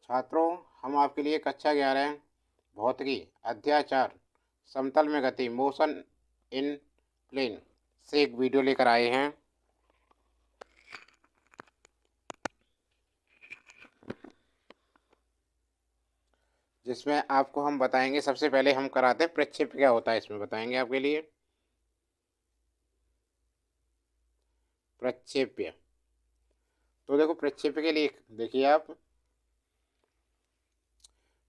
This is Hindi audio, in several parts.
छात्रों, हम आपके लिए कक्षा 11 भौतिकी अध्याय 4 समतल में गति मोशन इन प्लेन से एक वीडियो लेकर आए हैं। जिसमें आपको हम बताएंगे, सबसे पहले हम कराते हैं प्रक्षेप क्या होता है, इसमें बताएंगे आपके लिए प्रक्षेप्य। तो देखो, प्रक्षेप्य के लिए देखिए आप,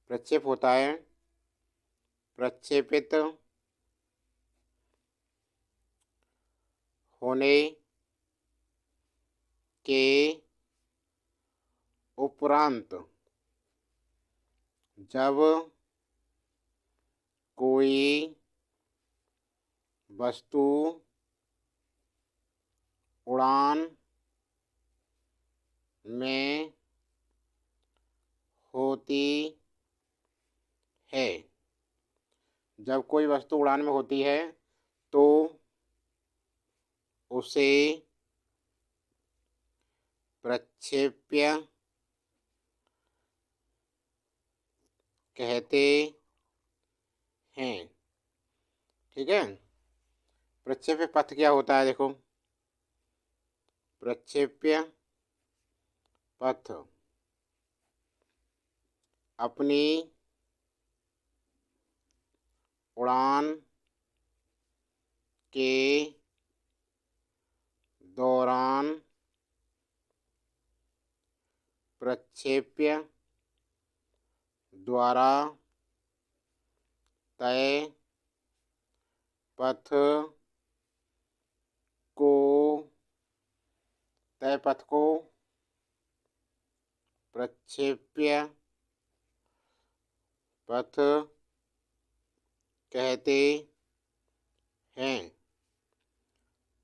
प्रक्षेप होता है प्रक्षेपित होने के उपरांत जब कोई वस्तु उड़ान में होती है। जब कोई वस्तु उड़ान में होती है तो उसे प्रक्षेप्य कहते हैं। ठीक है। प्रक्षेप्य पथ क्या होता है, देखो, प्रक्षेप्य पथ अपनी उड़ान के दौरान प्रक्षेप्य द्वारा तय पथ को प्रक्षेप्य पथ कहते हैं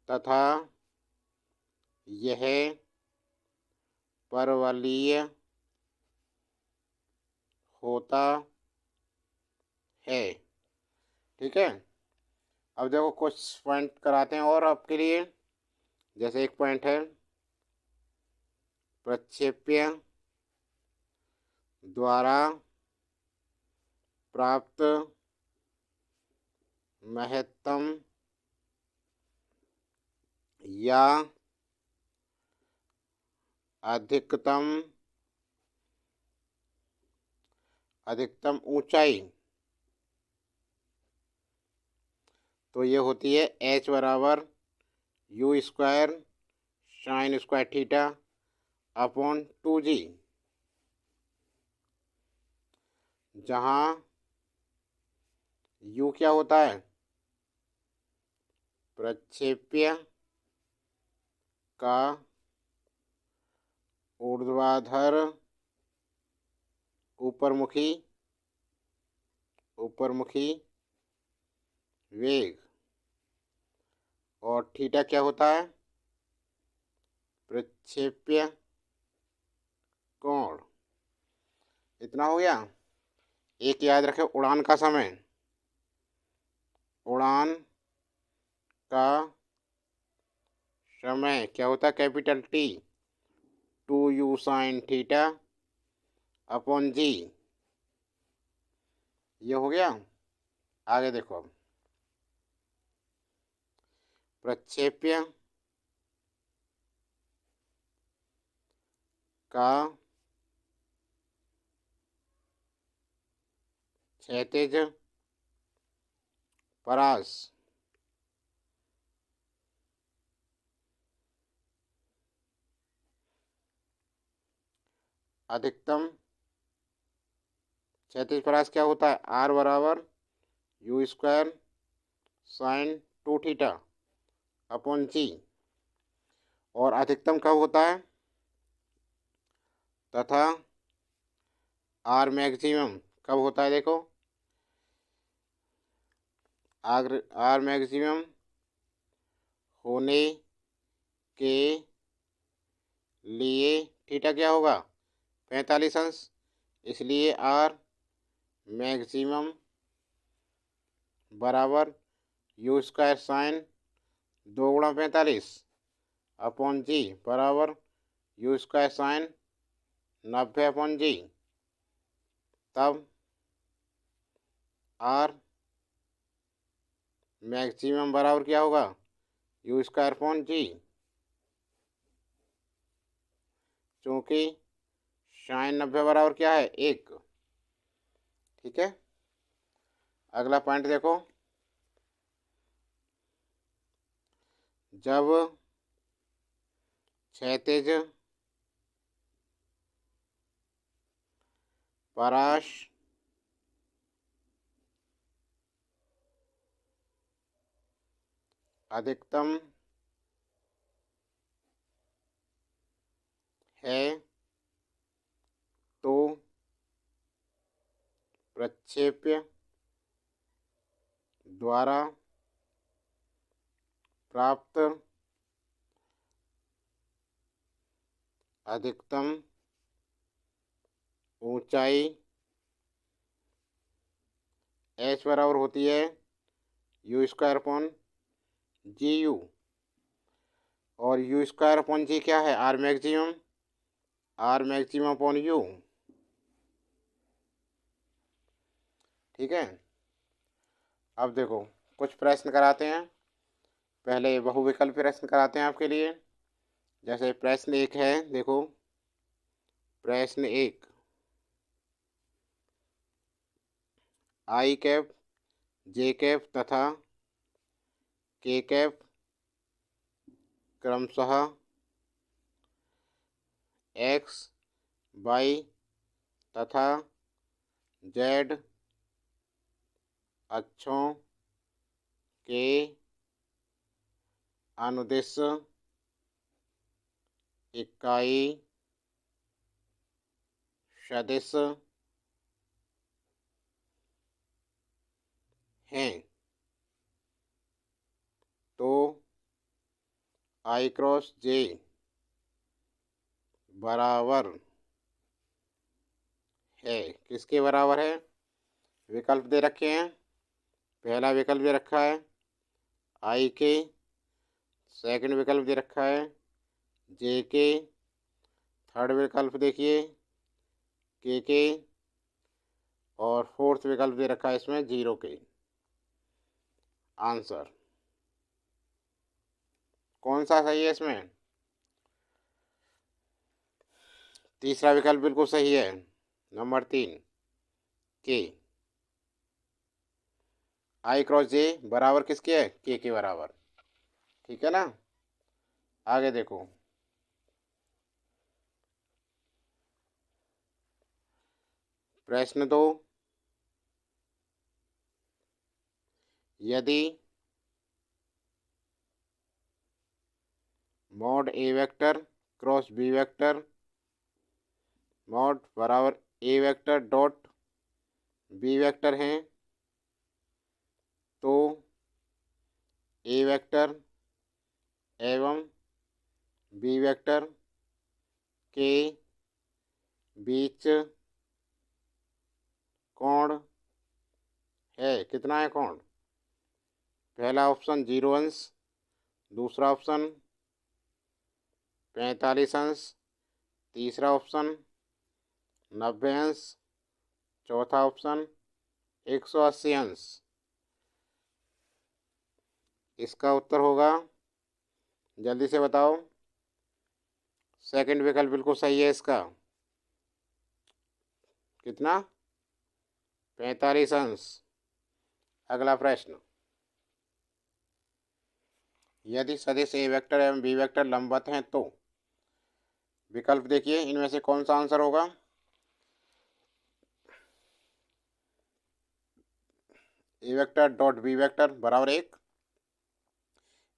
तथा यह परवलयीय होता है। ठीक है। अब देखो, कुछ पॉइंट कराते हैं और आपके लिए। जैसे एक पॉइंट है, प्रक्षेप्य द्वारा प्राप्त महत्तम या अधिकतम ऊंचाई तो ये होती है h बराबर you square sine square theta upon 2g, जहाँ u क्या होता है, प्रक्षेप्य का ऊर्ध्वाधर ऊपरमुखी वेग, और थीटा क्या होता है, प्रक्षेप्य कोण। इतना हो गया। एक याद रखें, उड़ान का समय, उड़ान का समय क्या होता है, capital T 2u sine theta upon g. ये हो गया। आगे देखो, अब प्रक्षेप्य का क्षैतिज परास अधिकतम क्षैतिज परास क्या होता है, r बराबर you square sine 2 theta upon g. और अधिकतम कब होता है, तथा आर मैक्सिमम कब होता है, देखो, आर मैक्सिमम होने के लिए थीटा क्या होगा, 45 अंश। इसलिए आर मैक्सिमम बराबर यू स्क्वायर साइन 2 गुणा 45 अपॉन जी बराबर यू स्क्वायर साइन 90 अपॉन जी। तब आर मैक्सिमम बराबर क्या होगा, यू स्क्वायर अपॉन जी, क्योंकि साइन 90 बराबर क्या है, 1। ठीक है, अगला पॉइंट देखो, जब क्षैतिज परास अधिकतम है तो प्रक्षेप्य द्वारा प्राप्त अधिकतम ऊंचाई एच बराबर होती है U square upon G U, और यू स्क्वायर अपॉन जी क्या है, R maximum, R maximum upon U. ठीक है, अब देखो कुछ प्रश्न कराते हैं, पहले बहुविकल्प प्रश्न कराते हैं आपके लिए। जैसे प्रश्न 1 है, देखो प्रश्न 1, आई कैप, जे कैप तथा के कैप क्रमशः एक्स, वाई तथा जेड अक्षों के अनुदिश इकाई सदिश हैं, तो आई क्रॉस जे बराबर है, किसके बराबर है, विकल्प दे रखे हैं। पहला विकल्प दे रखा है आई के, सेकंड विकल्प दे रखा है जे के, थर्ड विकल्प देखिए के, और फोर्थ विकल्प दे रखा है इसमें 0 के। आंसर कौन सा सही है इसमें, तीसरा विकल्प बिल्कुल सही है, नंबर 3 के। आई क्रॉस जे बराबर किसके है, के बराबर। ठीक है ना, आगे देखो, प्रश्न 2, यदि mod A vector cross B vector mod बराबर A vector dot B vector हैं, तो ए वेक्टर एवं बी वेक्टर के बीच कोण है, कितना है कोण, पहला ऑप्शन 0 अंश, दूसरा ऑप्शन 45 अंश, तीसरा ऑप्शन 90 अंश, चौथा ऑप्शन 180 अंश। इसका उत्तर होगा, जल्दी से बताओ, सेकंड विकल्प बिल्कुल सही है इसका, कितना, 45 अंश। अगला प्रश्न, यदि सदिश ए वेक्टर एवं बी वेक्टर लंबवत हैं तो, विकल्प देखिए इनमें से कौन सा आंसर होगा, A vector dot B vector बराबर 1,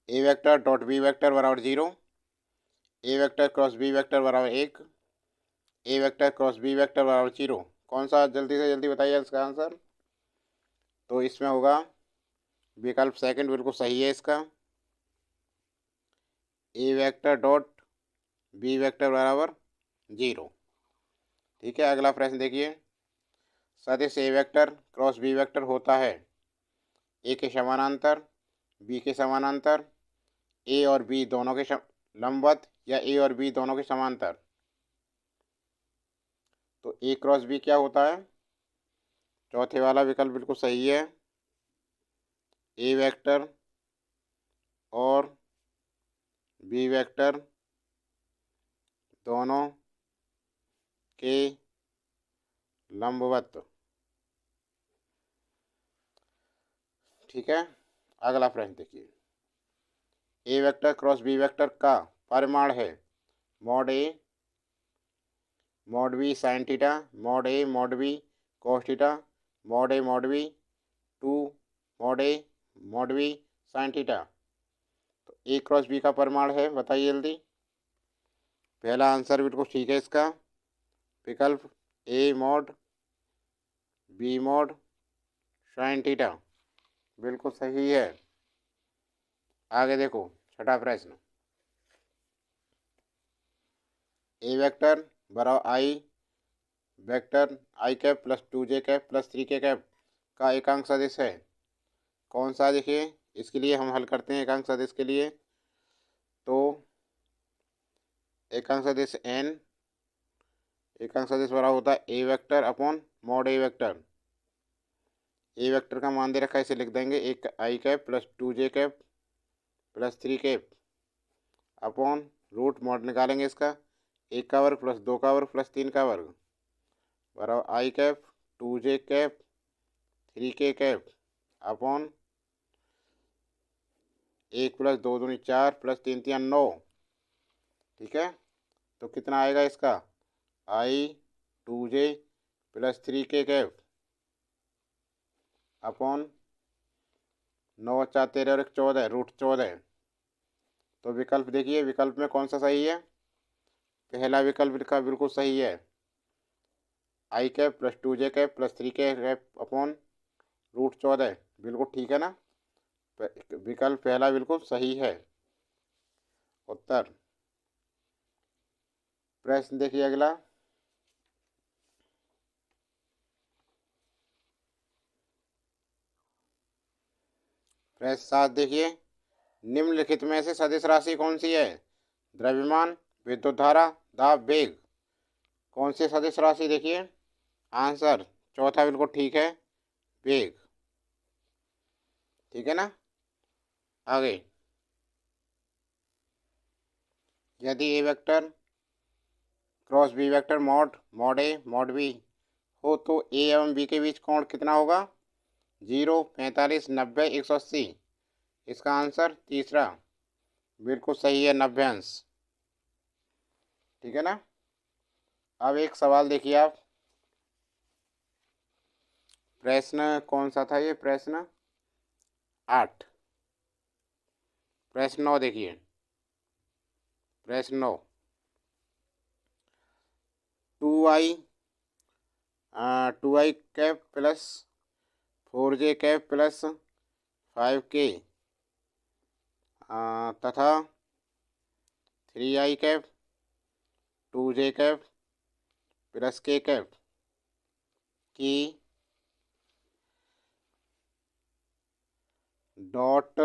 ए वेक्टर डॉट बी वेक्टर बराबर 0, ए वेक्टर क्रॉस बी वेक्टर बराबर 1, ए वेक्टर क्रॉस बी वेक्टर बराबर 0। कौन सा, जल्दी से जल्दी बताइए इसका आंसर। तो इसमें होगा विकल्प सेकंड बिल्कुल सही है इसका, ए वेक्टर डॉट बी वेक्टर बराबर 0। ठीक है, अगला प्रश्न देखिए, सदिश ए वेक्टर क्रॉस बी वेक्टर होता है ए के समानांतर, बी के समानांतर, ए और बी दोनों के लंबवत, या ए और बी दोनों के समांतर। तो ए क्रॉस बी क्या होता है, चौथे वाला विकल्प बिल्कुल सही है। ए वेक्टर और बी वेक्टर दोनों के लंबवत। ठीक है, अगला प्रश्न देखिए। A vector cross B vector का परिमाण है mod A mod B sine theta, mod A mod B cos theta, mod A mod B two mod A mod B sine theta. तो ए क्रॉस बी का परिमाण है, बताइए जल्दी। पहला आंसर बिल्कुल ठीक है इसका, विकल्प A mod B mod sine theta बिल्कुल सही है। आगे देखो छठा प्रश्न। ए वेक्टर बराबर i vector i cap plus 2j cap plus 3k cap का एकांक सदिश है। कौन सा, देखिए इसके लिए हम हल करते हैं एकांक सदिश के लिए। तो एकांक सदिश n, एकांक सदिश बराबर होता है A vector upon mod A vector. A vector का मान दे रखा है, इसे लिख देंगे एक i cap plus 2j cap plus 3 cap upon root mod निकालेंगे इसका, एक का वर्ग प्लस 2 का वर्ग प्लस 3 का वर्ग बराबर i cap 2j cap 3k cap upon 1 plus 2 दूनी 4 प्लस 3 3 9। ठीक है, तो कितना आएगा इसका, आई 2j plus 3k cap upon 9 4 13 और 1 14 रूट 14। तो विकल्प देखिए, विकल्प में कौन सा सही है। पहला विकल्प का बिल्कुल सही है, i cap plus 2j cap plus 3k cap upon root 14 बिल्कुल ठीक है ना। विकल्प पहला बिल्कुल सही है उत्तर। प्रश्न देखिए अगला। प्रश्न 7 देखिए। निम्नलिखित में से सदिश राशि कौन सी है। द्रव्यमान, विद्युत धारा, दाब, वेग। कौन सी सदिश राशि, देखिए आंसर चौथा बिल्कुल ठीक है, वेग। ठीक है ना। आगे, यदि A vector cross B vector mod mod A mod B हो तो ए एवं बी के बीच कोण कितना होगा। 0 45 90 180। इसका आंसर तीसरा बिल्कुल सही है, 90 अंश। ठीक है ना। अब एक सवाल देखिए आप, प्रश्न कौन सा था ये, प्रश्न 8। प्रश्न 9 देखिए, प्रश्न 9 2i cap plus 4j cap plus 5k तथा 3i cap 2j cap plus k cap की डॉट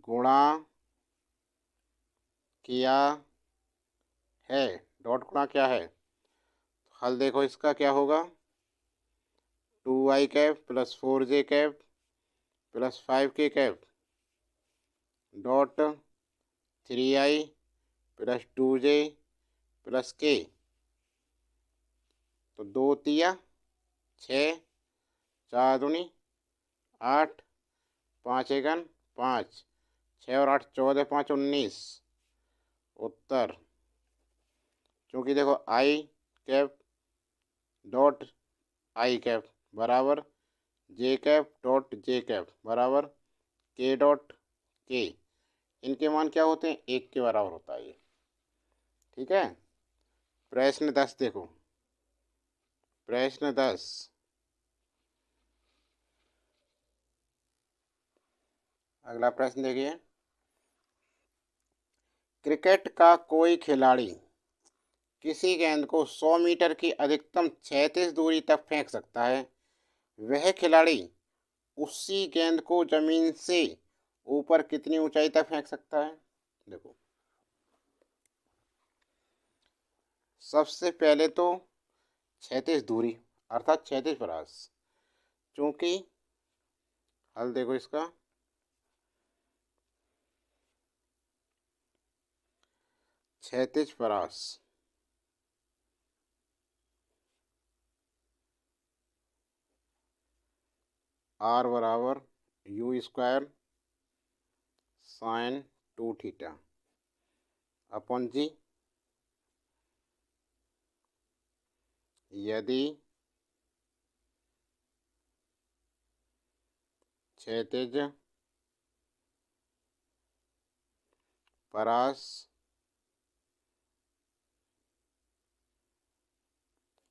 गुणा किया है। डॉट गुणा क्या है, हल देखो इसका क्या होगा। 2i cap plus 4j cap plus 5k cap dot 3i plus 2j plus k। तो 2 तिया 6, 4 दूनी 8, 5 एकन 5, 6 और 8 14 5 19 उत्तर। क्योंकि देखो आई कैप डॉट आई कैप बराबर जे कैप डॉट जे कैप बराबर के डॉट के, इनके मान क्या होते हैं, 1 के बराबर होता है ये। ठीक है। प्रश्न 10 देखो, प्रश्न 10। अगला प्रश्न देखिए। क्रिकेट का कोई खिलाड़ी किसी गेंद को 100 मीटर की अधिकतम क्षैतिज दूरी तक फेंक सकता है। वह खिलाड़ी उसी गेंद को जमीन से ऊपर कितनी ऊंचाई तक फेंक सकता है। देखो, सबसे पहले तो क्षैतिज दूरी, अर्थात क्षैतिज परास। चूंकि हल देखो इसका, क्षैतिज परास आर बराबर you square sine 2 theta upon g. यदि क्षैतिज परास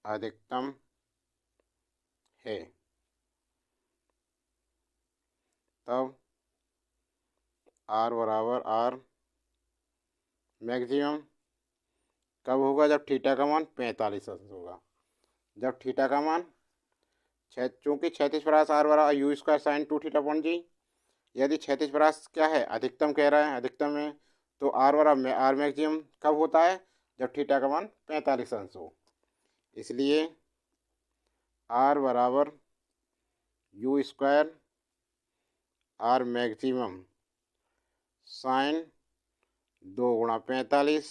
अधिकतम है, तब आर बराबर आर मैक्सिमम कब होगा? जब थीटा का मान 45 अंश होगा। जब थीटा का मान चूंकि क्षैतिज परास आर बराबर you square sine 2 theta upon g. यदि क्षैतिज परास क्या है? अधिकतम कह रहा है, अधिकतम है, तो आर बराबर आर मैक्सिमम कब होता है? जब थीटा का मान 45 अंश हो। इसलिए आर बराबर you square R maximum sine 2 गुणा 45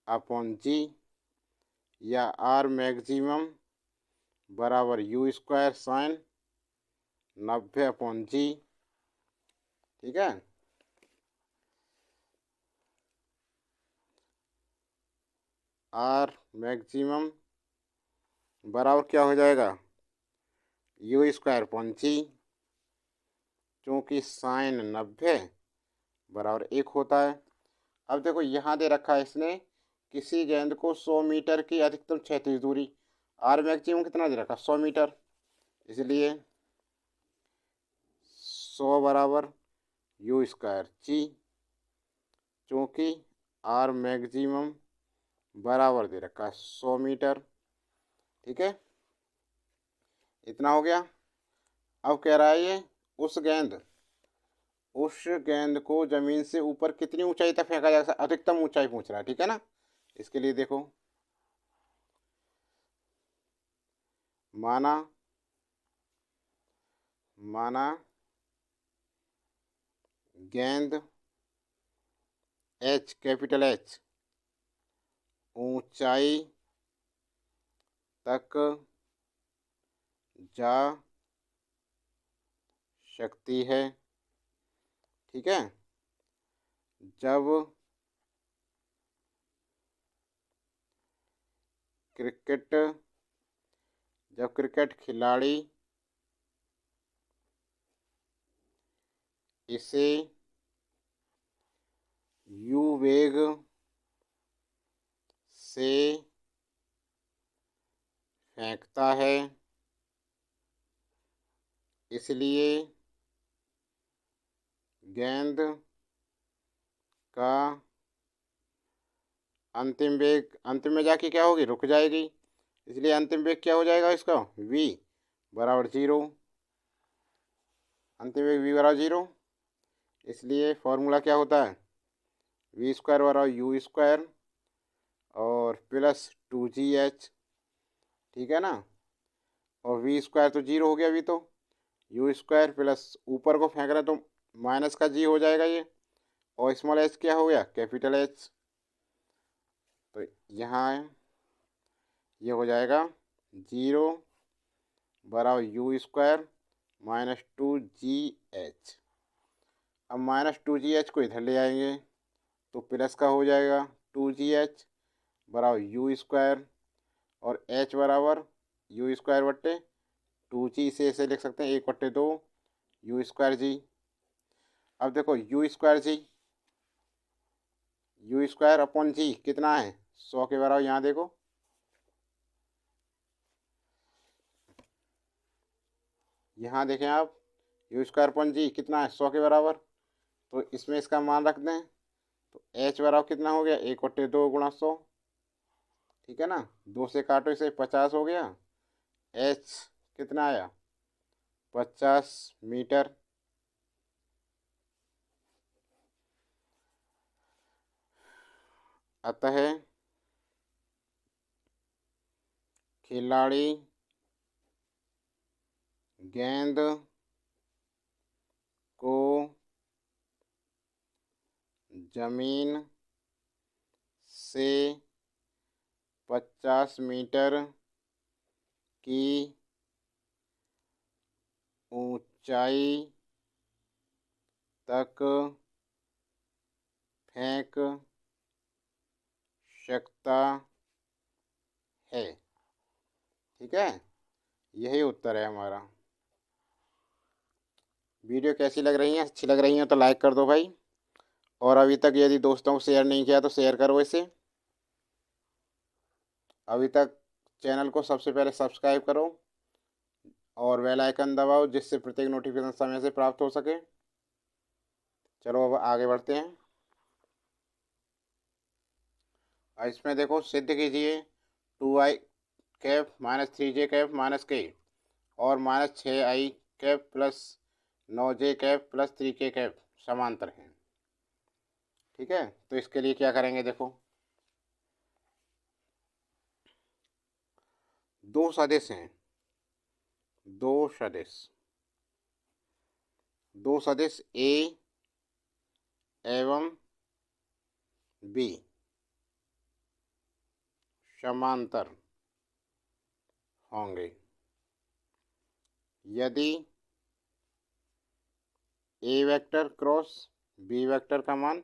अपॉन जी, या आर मैक्सिमम बराबर you square sine 90 upon G. ठीक है। आर मैक्सिमम बराबर क्या हो जाएगा? यू स्क्वायर अपॉन जी, चूँकि साइन 90 बराबर 1 होता है। अब देखो यहाँ दे रखा है इसने, किसी गेंद को 100 मीटर की अधिकतम क्षैतिज दूरी, आर मैक्सिमम कितना दे रखा? 100 मीटर। इसलिए 100 बराबर यू स्क्वायर जी, चूँकि आर मैक्सिमम बराबर दे रखा है 100 मीटर। ठीक है, इतना हो गया। अब कह रहा है ये उस गेंद को जमीन से ऊपर कितनी ऊंचाई तक फेंका जा सकता? अधिकतम ऊंचाई पूछ रहा है। ठीक है ना। इसके लिए देखो, माना गेंद एच, कैपिटल एच ऊंचाई तक जा सकती है। ठीक है। जब क्रिकेट खिलाड़ी इसे यू वेग से फेंकता है, इसलिए गेंद का अंतिम में जाके क्या होगी? रुक जाएगी। इसलिए अंतिम वेग क्या हो जाएगा इसका? v बराबर 0। अंतिम वेग v बराबर 0। इसलिए फॉर्मूला क्या होता है? v स्क्वायर बराबर यू स्क्वायर और प्लस 2gh। ठीक है ना। और v स्क्वायर तो 0 हो गया अभी, तो यू स्क्वायर प्लस ऊपर को फेंक रहे तो माइनस का g हो जाएगा ये, और स्मॉल h क्या हो गया? Capital H। तो यहाँ ये हो जाएगा 0 बराबर यू स्क्वायर माइनस 2gh। अब माइनस 2gh को इधर ले आएंगे तो प्लस का हो जाएगा 2gh बराबर यू स्क्वायर, और h बराबर यू स्क्वायर बट्टे 2g से ऐसे लिख सकते हैं 1/2 यू स्क्वायर जी। अब देखो यू स्क्वायर अपॉन जी कितना है? 100 के बराबर। यहाँ देखो, यहाँ देखें आप, यू स्क्वायर अपॉन जी कितना है? 100 के बराबर। तो इसमें इसका मान रख दें तो h बराबर कितना हो गया? 1/2 गुणा 100। ठीक है ना। 2 से काटो इसे, 50 हो गया। h कितना आया? 50 मीटर। अतः खिलाड़ी गेंद को जमीन से 50 मीटर की ऊंचाई तक फेंक सकता है। ठीक है, यही उत्तर है हमारा। वीडियो कैसी लग रही है? अच्छी लग रही है तो लाइक कर दो भाई, और अभी तक यदि दोस्तों को शेयर नहीं किया तो शेयर करो इसे। अभी तक चैनल को सबसे पहले सब्सक्राइब करो और बेल आइकन दबाओ, जिससे प्रत्येक नोटिफिकेशन समय से प्राप्त हो सके। चलो अब आगे बढ़ते हैं। इसमें देखो, सिद्ध कीजिए 2i cap minus 3j cap minus के और minus 6i cap plus 9j cap plus 3k cap समांतर हैं। ठीक है, तो इसके लिए क्या करेंगे? देखो, दो सदिश हैं, दो सदिश ए एवं बी समांतर होंगे यदि A vector cross B vector का मान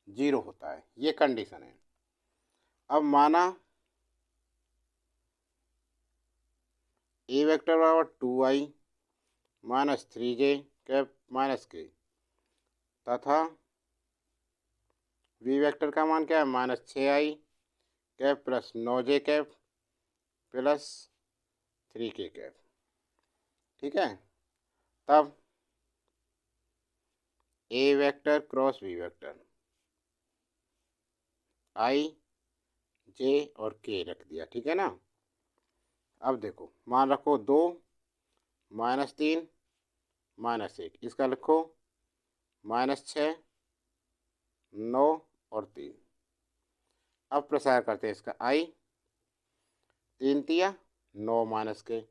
0 होता है। ये कंडीशन है। अब माना ए वेक्टर बराबर 2i minus 3j cap minus के तथा बी वेक्टर का मान क्या है? Minus 6i cap plus 9j cap plus 3k cap. ठीक है, तब A vector cross B vector i j और k रख दिया। ठीक है ना। अब देखो, मान रखो 2 माइनस 3 माइनस 1, इसका लिखो माइनस 6 9 और 3। अब प्रसार करते हैं इसका i 3 तिया 9 माइनस के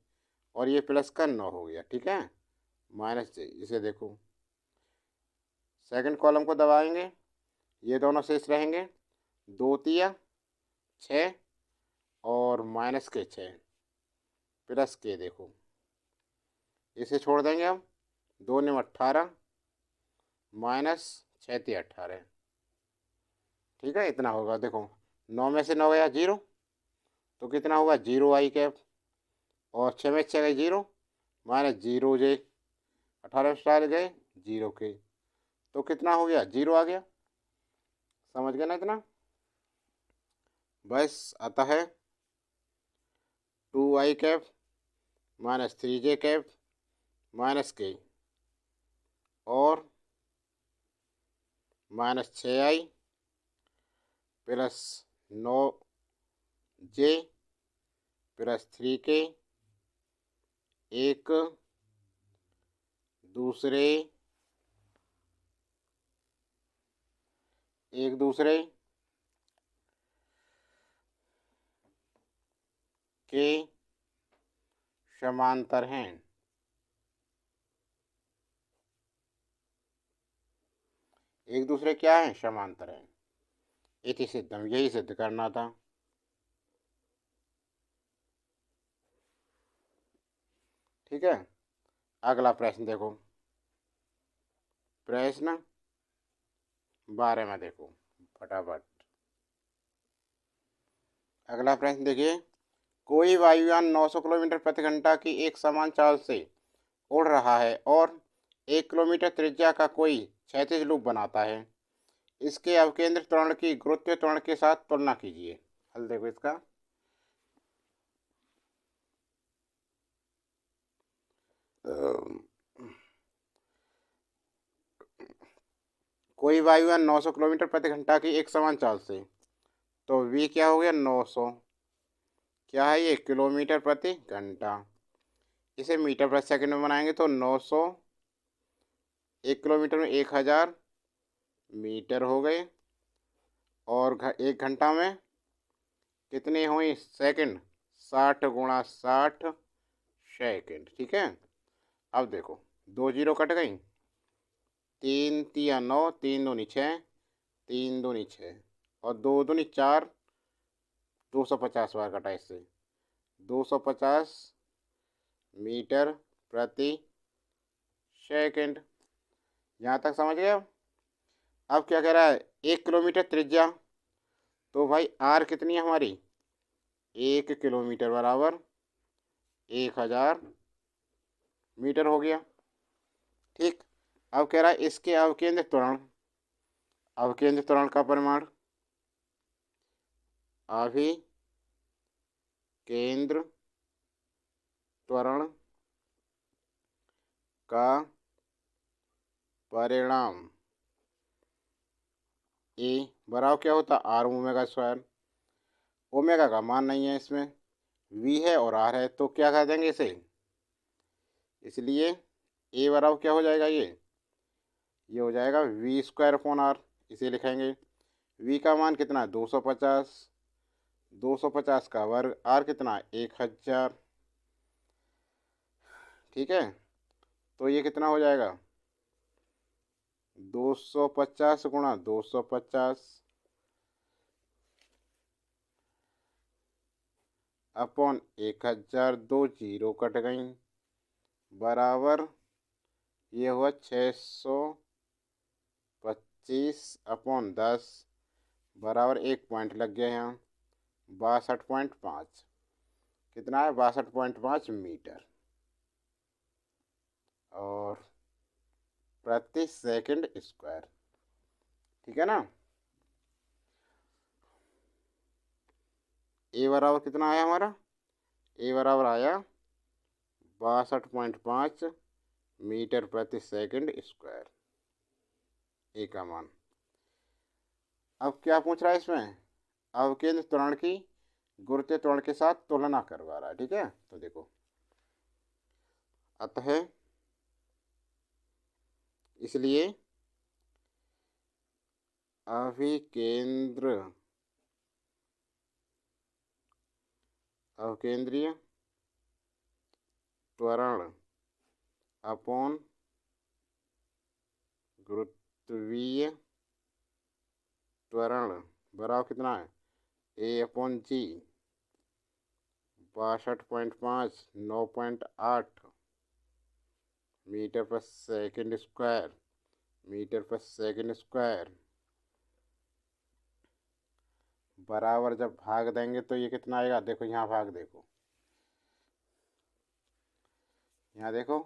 और ये प्लस का 9 हो गया। ठीक है, माइनस j। इसे देखो, सेकंड कॉलम को दबाएंगे, ये दोनों शेष रहेंगे। 2 तिया 6 और माइनस के 6 प्लस के, देखो इसे छोड़ देंगे हम। 2 ने 18 माइनस 6 तिया 18। ठीक है, इतना होगा। देखो 9 में से 9 गया 0, तो कितना होगा? 0i कैप और 6 में 6 गए 0 माइनस 0j। 18 स्टार गए 0k, तो कितना हो गया? 0 आ गया। समझ गए ना इतना? बस आता है 2i cap minus 3j cap minus के और minus 6i plus 9j plus 3k एक दूसरे के समांतर हैं। एक दूसरे क्या है? समांतर हैं। इति सिद्धम, यही सिद्ध करना था। ठीक है, अगला प्रश्न देखो, प्रश्न 12 में देखो फटाफट। अगला प्रश्न देखिए, कोई वायुयान 900 किलोमीटर प्रति घंटा की एक समान चाल से उड़ रहा है और 1 किलोमीटर त्रिज्या का कोई क्षैतिज लूप बनाता है। इसके अवकेंद्र त्वरण की गुरुत्वीय त्वरण के साथ तुलना कीजिए। हल देखो इसका। कोई वायुयान 900 किलोमीटर प्रति घंटा की एक समान चाल से, तो v क्या हो गया? 900। क्या है ये? किलोमीटर प्रति घंटा। इसे मीटर प्रति सेकंड में बनाएंगे तो 900 1 किलोमीटर में 1000 मीटर हो गए और 1 घंटा में कितने हुए सेकंड? 60 गुणा 60 सेकंड। ठीक है, अब देखो, 2 जीरो कट गई, 3 तिया 9, 3 दूनी 6, 3 दूनी 6 और 2 दूनी 4, 250 बार कटा इससे, 250 मीटर प्रति सेकंड। यहाँ तक समझ गए? अब क्या कह रहा है, 1 किलोमीटर त्रिज्या, तो भाई आर कितनी है हमारी, 1 किलोमीटर बराबर 1000 मीटर हो गया। ठीक। अब कह रहा है इसके अवकेंद्र त्वरण, अवकेंद्र त्वरण का परिमाण, अभिकेंद्र त्वरण का परिणाम ए बराबर क्या होता, आर ओमेगा स्क्वायर। ओमेगा का मान नहीं है इसमें, वी है और आर है, तो क्या कर देंगे इसे, इसलिए ए बराबर क्या हो जाएगा, ये हो जाएगा वी स्क्वायर अपॉन आर। इसे लिखेंगे, वी का मान कितना, 250, 250 का वर्ग, आर कितना 1000। ठीक है, तो ये कितना हो जाएगा, 250 गुणा 250 अपॉन 1000, 2 जीरो कट गई, बराबर ये हुआ 625 अपॉन 10, बराबर 1 पॉइंट लग गया यहाँ, 62.5। कितना है, 62.5 मीटर और प्रति सेकंड स्क्वायर। ठीक है ना। ए बराबर कितना आया हमारा, ए बराबर आया 62.5 मीटर प्रति सेकंड स्क्वायर, ए का मान। अब क्या पूछ रहा है इसमें, अवकेंद्र त्वरण की गुरुत्वीय त्वरण के साथ तुलना करवा रहा है। ठीक है, तो देखो, अतः इसलिए अभिकेंद्र अवकेंद्रीय त्वरण अपॉन गुरुत्वीय त्वरण बराबर कितना है, ए अपॉन जी, 62.5, 9.8 मीटर पर सेकंड स्क्वायर, मीटर पर सेकंड स्क्वायर, बराबर जब भाग देंगे तो ये कितना आएगा, देखो यहाँ भाग देखो, यहाँ देखो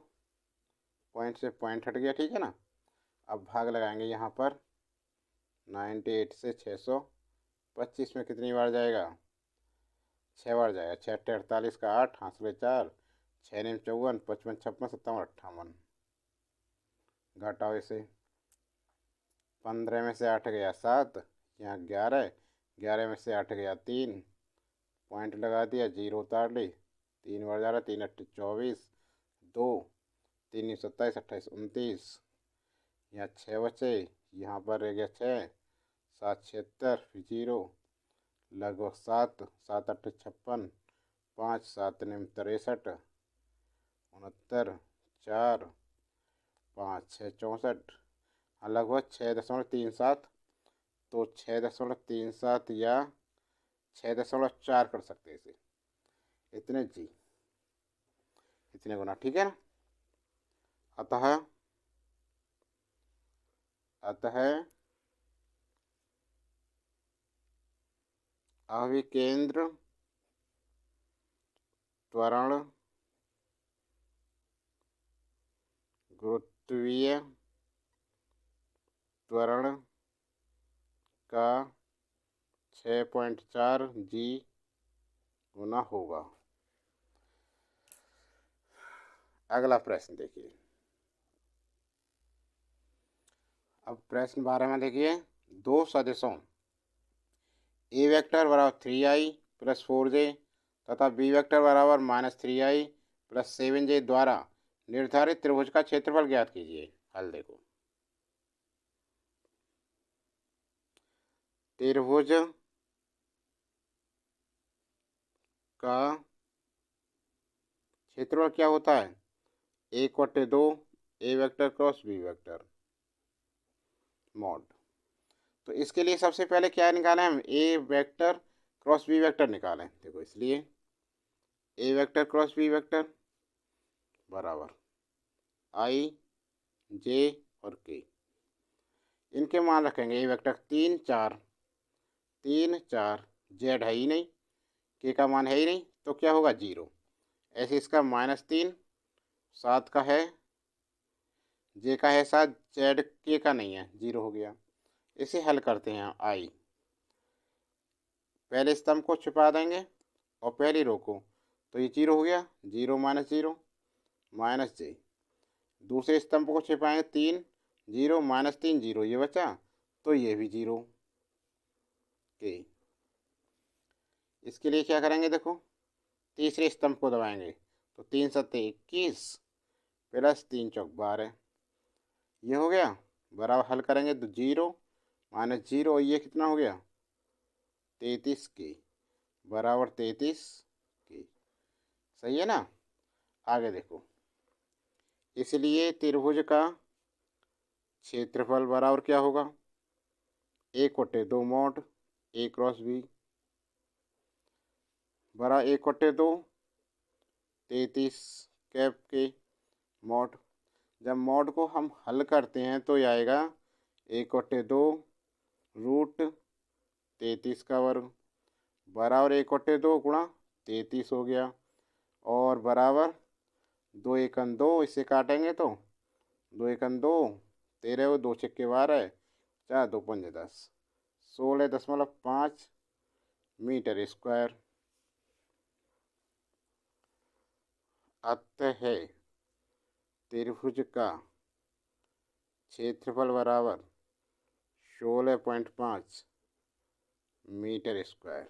पॉइंट से पॉइंट हट गया। ठीक है ना। अब भाग लगाएंगे यहाँ पर, 98 से 625 में कितनी बार जाएगा, 6 बार जाएगा, 6 48 का 8, हाथ 4, 6 9 54, 55 56 57 58, घटाओ इसे, 15 में से 8 गया 7, यहाँ 11, 11 में से 8 गया 3, पॉइंट लगा दिया, जीरो उतार ली, 3 बार जा रहा, 3 8 24, 2 3 27 28 29, यहाँ 6 बचे, यहाँ पर रह गया 6, 7 76, फिर जीरो, लगभग 7, 7 8 56, 5 7 9 63, 69, 4 5 6 64, लगभग 6.37, तो 6.37 या 6.4 कर सकते हैं इसे, इतने जी, इतने गुना। ठीक है ना। अतः अतः अभिकेंद्र त्वरण गुरुत्वीय त्वरण का 6.4 जी गुना होगा। अगला प्रश्न देखिए, अब प्रश्न 12 में देखिए, दो सदिशों ए वेक्टर बराबर 3i प्लस 4j तथा बी वेक्टर बराबर -3i प्लस 7j द्वारा निर्धारित त्रिभुज का क्षेत्रफल ज्ञात कीजिए। हल देखो, त्रिभुज का क्षेत्रफल क्या होता है, 1/2 A vector cross B vector mod. तो इसके लिए सबसे पहले क्या निकालें हम, A vector cross B vector निकालें। देखो इसलिए A vector cross B vector बराबर आई जे और के, इनके मान रखेंगे। ए वेक्टर 3 4 3 4, जेड है ही नहीं, के का मान है ही नहीं, तो क्या होगा 0। ऐसे इसका -3 7 का है, जे का है 7, जेड के का नहीं है, 0 हो गया। इसे हल करते हैं आई, पहले स्तंभ को छिपा देंगे और पहली रो को, तो ये 0 हो गया, 0 -0 -j। दूसरे स्तंभ को छिपाएंगे 3 0 -3 0, ये बचा, तो ये भी 0 के। इसके लिए क्या करेंगे, देखो तीसरे स्तंभ को दबाएंगे, तो 3 7 21 प्लस 3 चौक 12, ये हो गया बराबर। हल करेंगे तो 0 -0 और ये कितना हो गया 33 के बराबर 33 के। सही है ना। आगे देखो, इसलिए त्रिभुज का क्षेत्रफल बराबर क्या होगा, 1/2 मॉड ए क्रॉस बी बराबर 1/2 33 कैप के मॉड। जब मॉड को हम हल करते हैं तो ये आएगा 1/2 रूट 33 का वर्ग बराबर 1/2 गुणा 33 हो गया, और बराबर 2 1 2, इसे काटेंगे तो 2 1 2 13 2 6 12 4 2 5 10 16.5 मीटर स्क्वायर। अतः है त्रिभुज का क्षेत्रफल बराबर 16.5 मीटर स्क्वायर।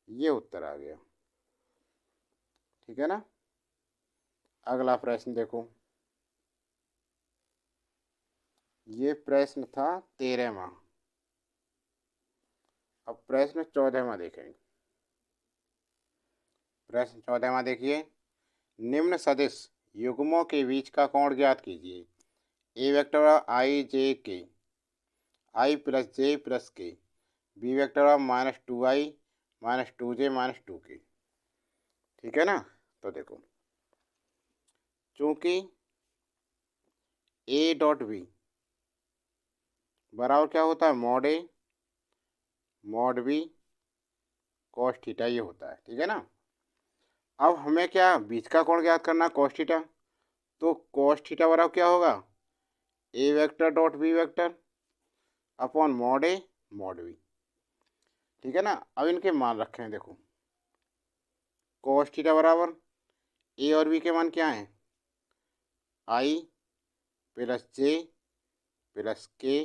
ये उत्तर आ गया, ठीक है ना। अगला प्रश्न देखो, ये प्रश्न था 13वां। अब प्रश्न 14वां देखेंगे। प्रश्न 14वां देखिए, निम्न सदिश युग्मों के बीच का कोण ज्ञात कीजिए। ए vector I J K, I plus J plus K, B vector -2i -2j -2k, ठीक है ना। तो देखो, चूंकि ए डॉट बी बराबर क्या होता है, mod A mod B cos theta, ये होता है, ठीक है ना। अब हमें क्या बीच का कोण ज्ञात करना, कॉस थीटा। तो कॉस थीटा बराबर क्या होगा, A vector dot B vector upon mod A mod B, ठीक है ना। अब इनके मान रखे हैं, देखो कॉस थीटा बराबर ए और बी के मान क्या हैं, आई प्लस जे प्लस के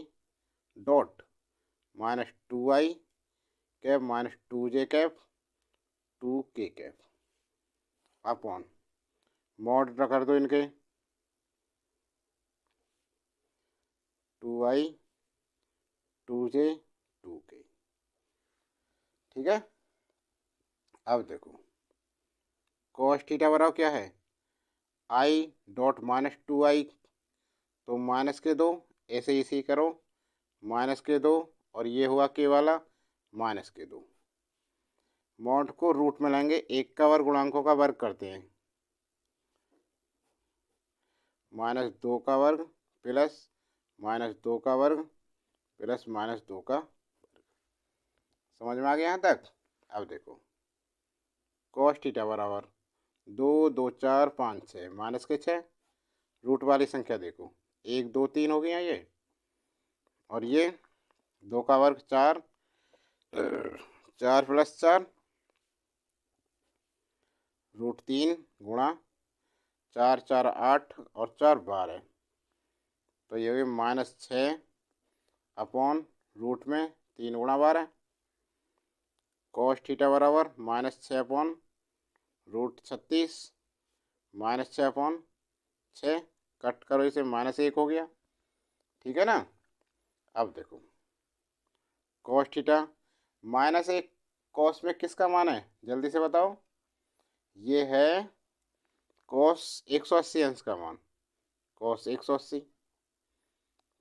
dot -2i cap -2j cap 2k cap upon mod कर दो इनके 2i 2j 2k, ठीक है। अब देखो कॉस थीटा बराबर क्या है, आई डॉट -2i, तो माइनस के दो, ऐसे इसी करो माइनस के दो, और ये हुआ के वाला माइनस के दो। मॉड को रूट में लाएंगे, एक का वर्ग गुणांकों का वर्ग करते हैं, -2 का वर्ग प्लस -2 का वर्ग प्लस -2 का वर्ग। समझ में आ गया यहाँ तक। अब देखो कॉस थीटा बराबर 2 2 4 5 6 माइनस के 6, रूट वाली संख्या देखो 1 2 3 हो गई हैं ये, और ये 2 का वर्ग 4 4 प्लस 4 √3 गुणा 4 4 8 और 4 12, तो ये होगी -6 अपॉन रूट में 3 गुणा 12, कॉस थीटा बराबर -6 अपॉन √36 -6 अपॉन 6, कट करो इसे -1 हो गया, ठीक है ना। अब देखो कॉस थीटा -1 कॉस में किसका मान है, जल्दी से बताओ, ये है कॉस 180 अंश का मान, कॉस 180,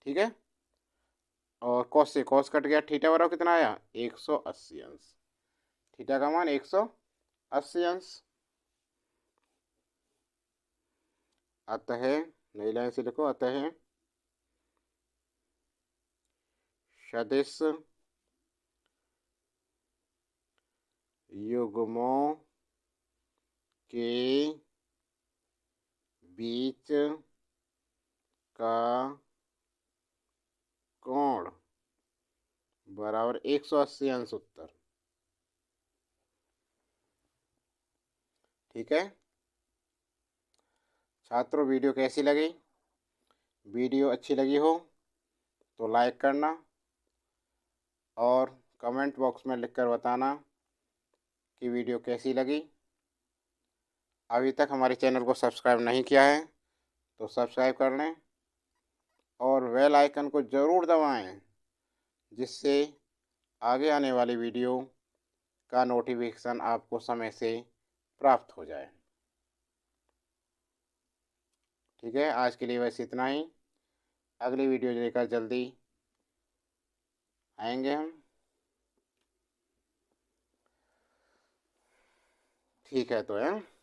ठीक है। और कॉस से कॉस कट गया, थीटा बराबर कितना आया 180 अंश, थीटा का मान 180 अंश। अतः नई लाइन से लिखो, अतः सदिश युग्मों के बीच का कोण बराबर 180 अंश उत्तर, ठीक है। छात्रों वीडियो कैसी लगी? वीडियो अच्छी लगी हो तो लाइक करना और कमेंट बॉक्स में लिखकर बताना कि वीडियो कैसी लगी। अभी तक हमारे चैनल को सब्सक्राइब नहीं किया है तो सब्सक्राइब कर लें और बेल आइकन को ज़रूर दबाएं, जिससे आगे आने वाली वीडियो का नोटिफिकेशन आपको समय से प्राप्त हो जाए, ठीक है। आज के लिए बस इतना ही, अगली वीडियो लेकर जल्दी आएंगे हम, ठीक है। तो है